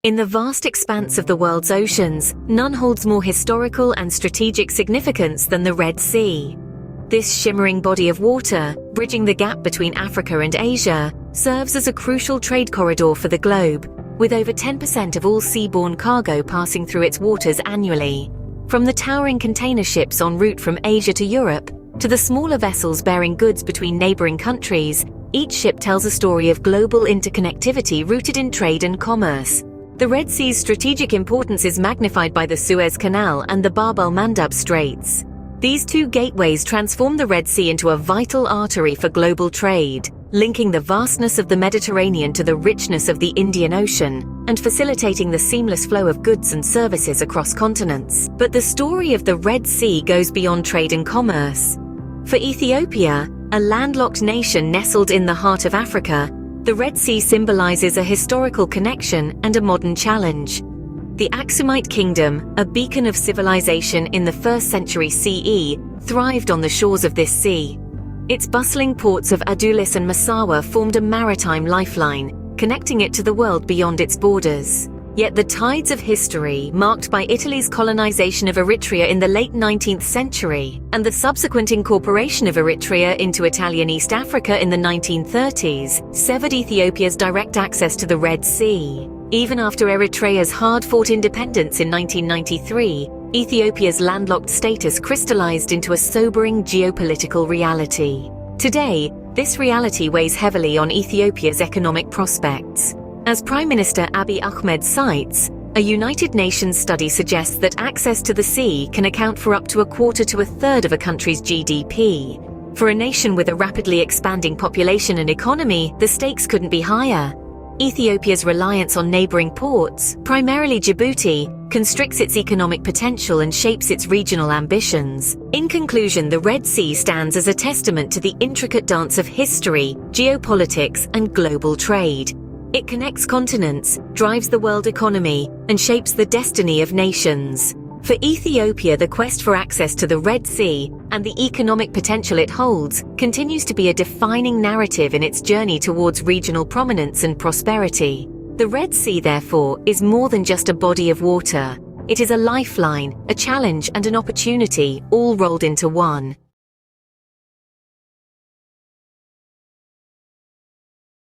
In the vast expanse of the world's oceans, none holds more historical and strategic significance than the Red Sea. This shimmering body of water, bridging the gap between Africa and Asia, serves as a crucial trade corridor for the globe, with over 10% of all seaborne cargo passing through its waters annually. From the towering container ships en route from Asia to Europe, to the smaller vessels bearing goods between neighboring countries, each ship tells a story of global interconnectivity rooted in trade and commerce. The Red Sea's strategic importance is magnified by the Suez Canal and the Bab el-Mandab Straits. These two gateways transform the Red Sea into a vital artery for global trade, linking the vastness of the Mediterranean to the richness of the Indian Ocean, and facilitating the seamless flow of goods and services across continents. But the story of the Red Sea goes beyond trade and commerce. For Ethiopia, a landlocked nation nestled in the heart of Africa, the Red Sea symbolizes a historical connection and a modern challenge. The Aksumite Kingdom, a beacon of civilization in the 1st century CE, thrived on the shores of this sea. Its bustling ports of Adulis and Massawa formed a maritime lifeline, connecting it to the world beyond its borders. Yet the tides of history, marked by Italy's colonization of Eritrea in the late 19th century, and the subsequent incorporation of Eritrea into Italian East Africa in the 1930s, severed Ethiopia's direct access to the Red Sea. Even after Eritrea's hard-fought independence in 1993, Ethiopia's landlocked status crystallized into a sobering geopolitical reality. Today, this reality weighs heavily on Ethiopia's economic prospects. As Prime Minister Abiy Ahmed cites, a United Nations study suggests that access to the sea can account for up to a quarter to a third of a country's GDP. For a nation with a rapidly expanding population and economy, the stakes couldn't be higher. Ethiopia's reliance on neighboring ports, primarily Djibouti, constricts its economic potential and shapes its regional ambitions. In conclusion, the Red Sea stands as a testament to the intricate dance of history, geopolitics, and global trade. It connects continents, drives the world economy, and shapes the destiny of nations. For Ethiopia, the quest for access to the Red Sea, and the economic potential it holds, continues to be a defining narrative in its journey towards regional prominence and prosperity. The Red Sea, therefore, is more than just a body of water. It is a lifeline, a challenge, and an opportunity, all rolled into one.